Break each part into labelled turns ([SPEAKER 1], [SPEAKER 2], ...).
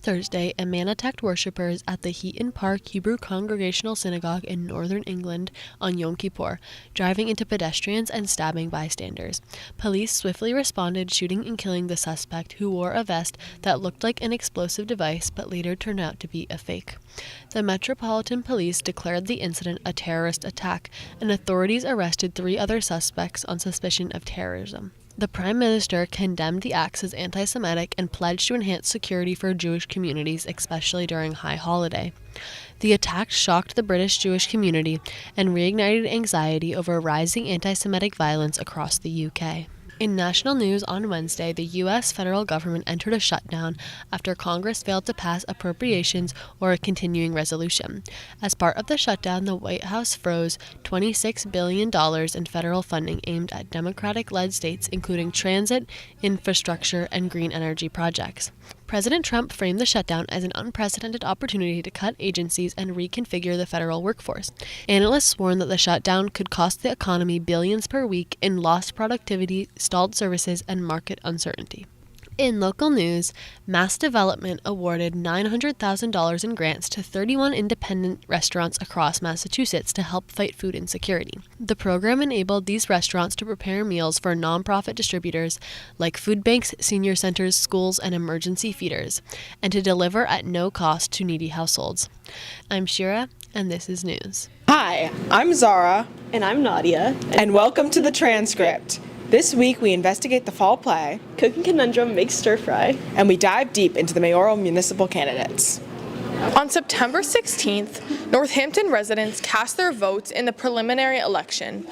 [SPEAKER 1] Thursday, a man attacked worshippers at the Heaton Park Hebrew Congregational Synagogue in northern England on Yom Kippur, driving into pedestrians and stabbing bystanders. Police swiftly responded, shooting and killing the suspect, who wore a vest that looked like an explosive device but later turned out to be a fake. The Metropolitan Police declared the incident a terrorist attack, and authorities arrested 3 other suspects on suspicion of terrorism. The Prime Minister condemned the acts as anti-Semitic and pledged to enhance security for Jewish communities, especially during High Holiday. The attack shocked the British Jewish community and reignited anxiety over rising anti-Semitic violence across the UK. In national news on Wednesday, the U.S. federal government entered a shutdown after Congress failed to pass appropriations or a continuing resolution. As part of the shutdown, the White House froze $26 billion in federal funding aimed at Democratic-led states, including transit, infrastructure, and green energy projects. President Trump framed the shutdown as an unprecedented opportunity to cut agencies and reconfigure the federal workforce. Analysts warn that the shutdown could cost the economy billions per week in lost productivity, stalled services, and market uncertainty. In local news, Mass Development awarded $900,000 in grants to 31 independent restaurants across Massachusetts to help fight food insecurity. The program enabled these restaurants to prepare meals for nonprofit distributors like food banks, senior centers, schools, and emergency feeders, and to deliver at no cost to needy households. I'm Shira, and this is news.
[SPEAKER 2] Hi, I'm Zara.
[SPEAKER 3] And I'm Nadia.
[SPEAKER 2] And welcome to the Transcript. This week we investigate the fall play,
[SPEAKER 3] Cooking Conundrum Makes Stir Fry,
[SPEAKER 2] and we dive deep into the mayoral municipal candidates.
[SPEAKER 4] On September 16th, Northampton residents cast their votes in the preliminary election.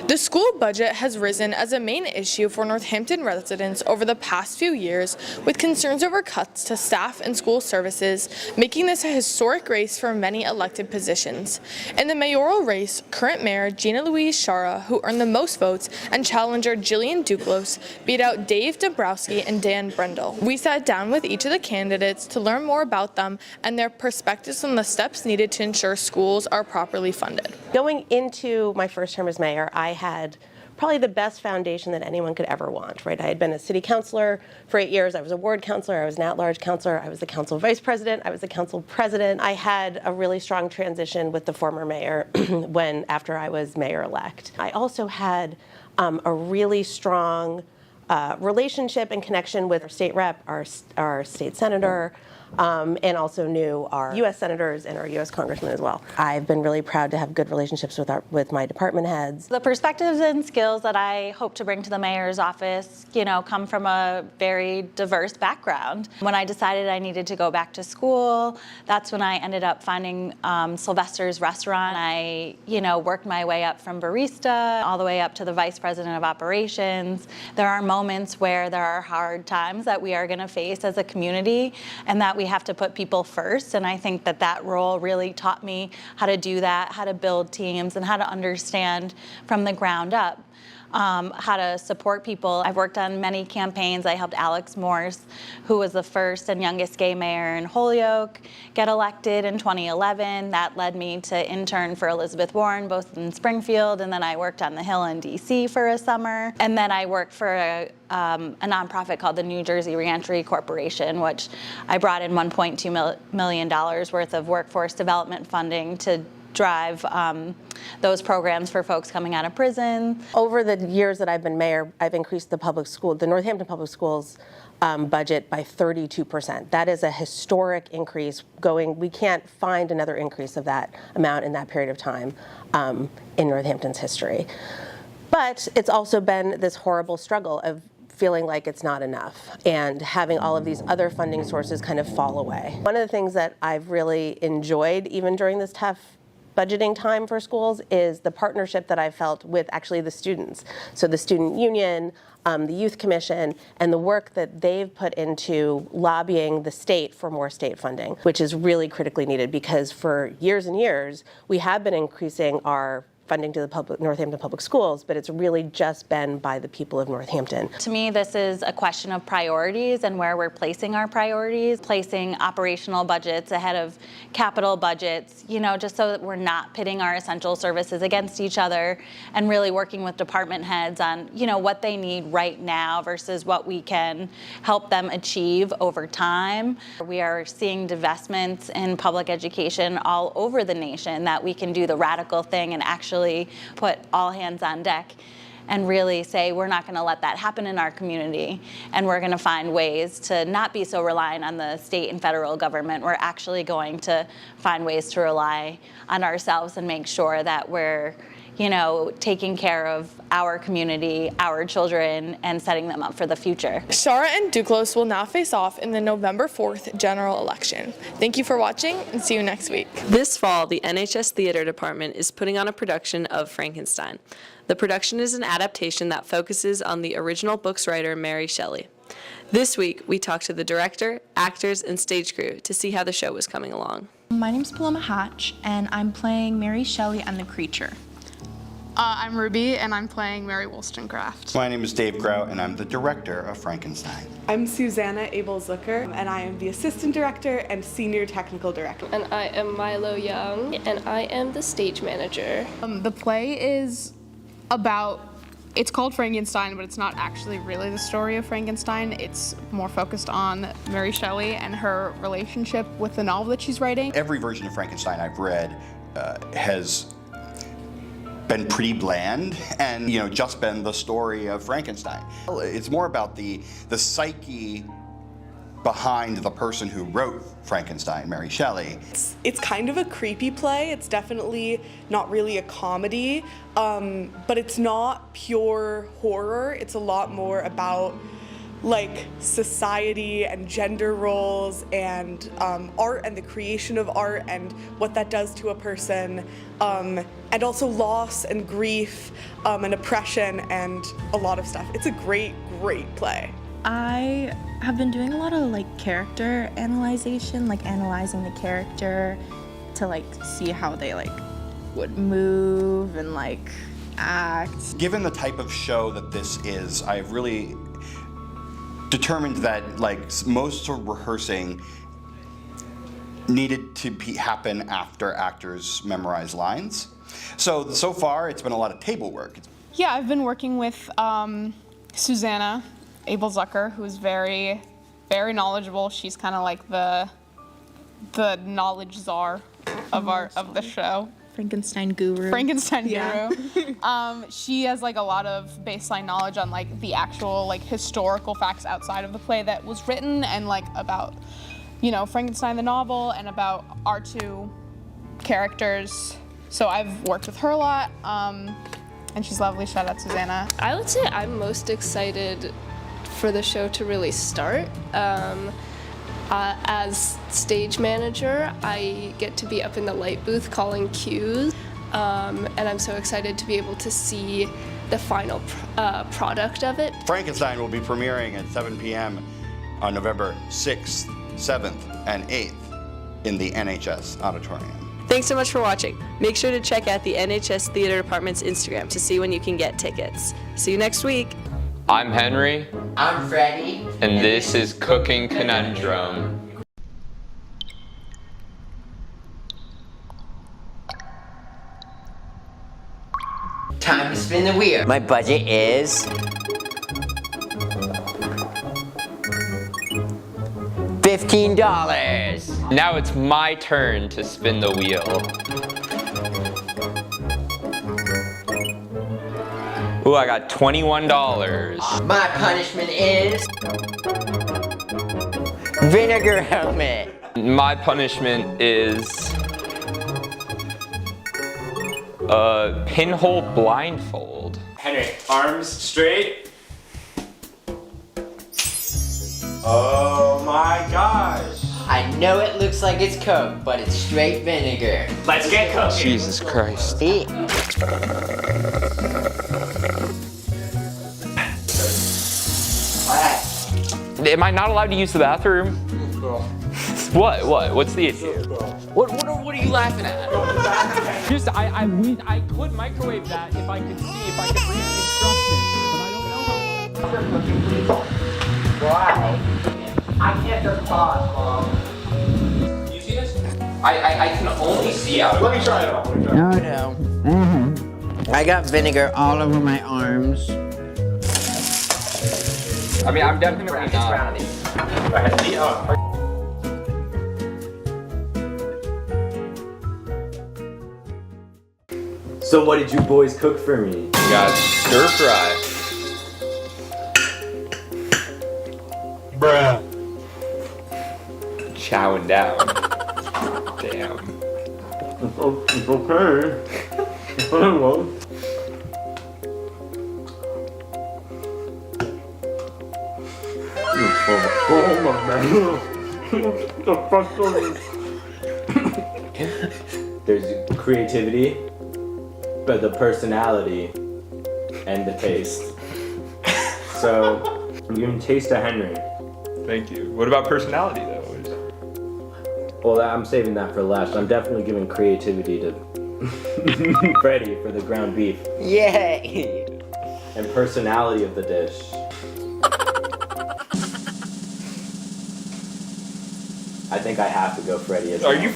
[SPEAKER 4] The school budget has risen as a main issue for Northampton residents over the past few years, with concerns over cuts to staff and school services, making this a historic race for many elected positions. In the mayoral race, current Mayor Gina Louise Shara, who earned the most votes, and challenger Jillian Duclos beat out Dave Dombrowski and Dan Brendel. We sat down with each of the candidates to learn more about them and their perspectives on the steps needed to ensure schools are properly funded.
[SPEAKER 5] Going into my first term as mayor, I had probably the best foundation that anyone could ever want, right? I had been a city councilor for 8 years. I was a ward councilor. I was an at-large councilor. I was the council vice president. I was the council president. I had a really strong transition with the former mayor after I was mayor-elect. I also had a really strong relationship and connection with our state rep, our state senator, and also knew our U.S. senators and our U.S. congressmen as well. I've been really proud to have good relationships with my department heads.
[SPEAKER 6] The perspectives and skills that I hope to bring to the mayor's office, come from a very diverse background. When I decided I needed to go back to school, that's when I ended up finding Sylvester's restaurant. I, worked my way up from barista all the way up to the vice president of operations. There are moments where there are hard times that we are going to face as a community, and that we have to put people first, and I think that role really taught me how to do that, how to build teams, and how to understand from the ground up how to support people. I've worked on many campaigns. I helped Alex Morse, who was the first and youngest gay mayor in Holyoke, get elected in 2011. That led me to intern for Elizabeth Warren, both in Springfield, and then I worked on the Hill in DC for a summer. And then I worked for a nonprofit called the New Jersey Reentry Corporation, which I brought in $1.2 million worth of workforce development funding to drive those programs for folks coming out of prison.
[SPEAKER 5] Over the years that I've been mayor, I've increased the Northampton Public Schools budget by 32%. That is a historic increase. We can't find another increase of that amount in that period of time in Northampton's history. But it's also been this horrible struggle of feeling like it's not enough and having all of these other funding sources kind of fall away. One of the things that I've really enjoyed, even during this tough budgeting time for schools, is the partnership that I felt with actually the students. So the student union, the youth commission, and the work that they've put into lobbying the state for more state funding, which is really critically needed because for years and years, we have been increasing our funding to the Northampton Public Schools, but it's really just been by the people of Northampton.
[SPEAKER 6] To me, this is a question of priorities and where we're placing our priorities, placing operational budgets ahead of capital budgets, just so that we're not pitting our essential services against each other, and really working with department heads on, what they need right now versus what we can help them achieve over time. We are seeing divestments in public education all over the nation that we can do the radical thing and actually put all hands on deck and really say we're not going to let that happen in our community, and we're going to find ways to not be so reliant on the state and federal government. We're actually going to find ways to rely on ourselves and make sure that we're taking care of our community, our children, and setting them up for the future.
[SPEAKER 4] Shara and Duclos will now face off in the November 4th general election. Thank you for watching, and see you next week.
[SPEAKER 7] This fall, the NHS Theater Department is putting on a production of Frankenstein. The production is an adaptation that focuses on the original book's writer, Mary Shelley. This week, we talked to the director, actors, and stage crew to see how the show was coming along.
[SPEAKER 8] My name's Paloma Hatch, and I'm playing Mary Shelley and the Creature.
[SPEAKER 4] I'm Ruby, and I'm playing Mary Wollstonecraft.
[SPEAKER 9] My name is Dave Grout, and I'm the director of Frankenstein.
[SPEAKER 2] I'm Susanna Abel-Zucker, and I am the assistant director and senior technical director.
[SPEAKER 3] And I am Milo Young, and I am the stage manager.
[SPEAKER 10] The play is it's called Frankenstein, but it's not actually really the story of Frankenstein. It's more focused on Mary Shelley and her relationship with the novel that she's writing.
[SPEAKER 9] Every version of Frankenstein I've read has been pretty bland and just been the story of Frankenstein. It's more about the psyche behind the person who wrote Frankenstein, Mary Shelley.
[SPEAKER 2] It's kind of a creepy play. It's definitely not really a comedy, but it's not pure horror. It's a lot more about society and gender roles and art and the creation of art and what that does to a person, and also loss and grief and oppression and a lot of stuff. It's a great, great play.
[SPEAKER 8] I have been doing a lot of character analyzation, analyzing the character to see how they would move and act.
[SPEAKER 9] Given the type of show that this is, I've really determined that most of rehearsing needed to happen after actors memorize lines. So far it's been a lot of table work.
[SPEAKER 10] Yeah, I've been working with Susanna Abel-Zucker, who's very, very knowledgeable. She's kind of the knowledge czar of the show.
[SPEAKER 8] Frankenstein guru.
[SPEAKER 10] Yeah. She has a lot of baseline knowledge on the actual historical facts outside of the play that was written, and about Frankenstein the novel and about our two characters. So I've worked with her a lot, and she's lovely. Shout out Susanna.
[SPEAKER 3] I would say I'm most excited for the show to really start. As stage manager, I get to be up in the light booth calling cues, and I'm so excited to be able to see the final product of it.
[SPEAKER 9] Frankenstein will be premiering at 7 p.m. on November 6th, 7th, and 8th in the NHS Auditorium.
[SPEAKER 7] Thanks so much for watching. Make sure to check out the NHS Theater Department's Instagram to see when you can get tickets. See you next week.
[SPEAKER 11] I'm Henry.
[SPEAKER 12] I'm Freddie.
[SPEAKER 11] And this is Cooking Conundrum.
[SPEAKER 12] Time to spin the wheel. My budget is $15.
[SPEAKER 11] Now it's my turn to spin the wheel. Ooh, I got $21.
[SPEAKER 12] My punishment is vinegar helmet.
[SPEAKER 11] My punishment is a pinhole blindfold.
[SPEAKER 13] Henry, arms straight. Oh my gosh.
[SPEAKER 12] I know it looks like it's Coke, but it's straight vinegar.
[SPEAKER 13] Let's get cooking.
[SPEAKER 11] Jesus Christ.
[SPEAKER 12] Alright.
[SPEAKER 11] Am I not allowed to use the bathroom? What's the issue?
[SPEAKER 12] What are you laughing at?
[SPEAKER 11] Just, I could microwave that if I could see, if I could read the instructions, but I don't know.
[SPEAKER 12] Why? I can't just pause, Mom.
[SPEAKER 11] You see this? I can only see out.
[SPEAKER 13] Let me try it on.
[SPEAKER 12] No. I got vinegar all over my arms.
[SPEAKER 11] I mean, I'm definitely not.
[SPEAKER 14] So what did you boys cook for me?
[SPEAKER 11] We got stir fry.
[SPEAKER 13] Bruh.
[SPEAKER 11] Chowing down. Damn.
[SPEAKER 14] It's okay. Well. Oh my man. The fuck There's creativity, but the personality and the taste. So I'm giving taste to Henry.
[SPEAKER 11] Thank you. What about personality though?
[SPEAKER 14] Well, I'm saving that for last. I'm definitely giving creativity to Freddie for the ground beef.
[SPEAKER 12] Yay!
[SPEAKER 14] And personality of the dish. I think I have to go Freddie as well.
[SPEAKER 11] Are you?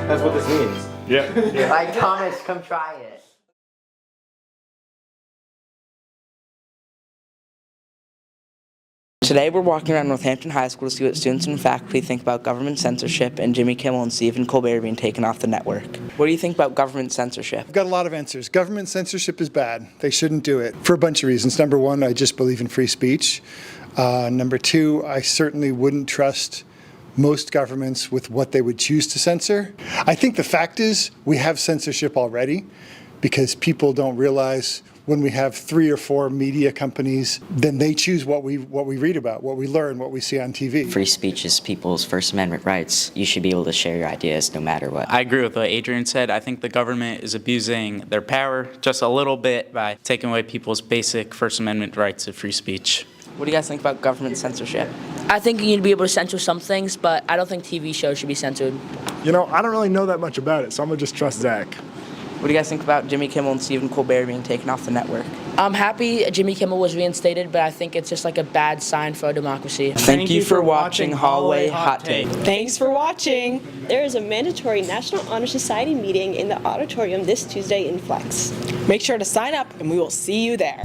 [SPEAKER 14] That's what this means.
[SPEAKER 11] Yeah.
[SPEAKER 12] Like Thomas, come try it.
[SPEAKER 15] Today we're walking around Northampton High School to see what students and faculty think about government censorship and Jimmy Kimmel and Stephen Colbert being taken off the network. What do you think about government censorship?
[SPEAKER 16] I've got a lot of answers. Government censorship is bad. They shouldn't do it for a bunch of reasons. Number one, I just believe in free speech. Number two, I certainly wouldn't trust most governments with what they would choose to censor. I think the fact is we have censorship already because people don't realize when we have 3 or 4 media companies, then they choose what we read about, what we learn, what we see on TV.
[SPEAKER 17] Free speech is people's First Amendment rights. You should be able to share your ideas no matter what.
[SPEAKER 18] I agree with what Adrian said. I think the government is abusing their power just a little bit by taking away people's basic First Amendment rights of free speech.
[SPEAKER 15] What do you guys think about government censorship?
[SPEAKER 19] I think you need to be able to censor some things, but I don't think TV shows should be censored.
[SPEAKER 20] You know, I don't really know that much about it, so I'm gonna just trust Zach.
[SPEAKER 15] What do you guys think about Jimmy Kimmel and Stephen Colbert being taken off the network?
[SPEAKER 19] I'm happy Jimmy Kimmel was reinstated, but I think it's just like a bad sign for our democracy.
[SPEAKER 15] Thank you for watching Hallway Hot Take.
[SPEAKER 21] Thanks for watching. There is a mandatory National Honor Society meeting in the auditorium this Tuesday in Flex.
[SPEAKER 22] Make sure to sign up and we will see you there.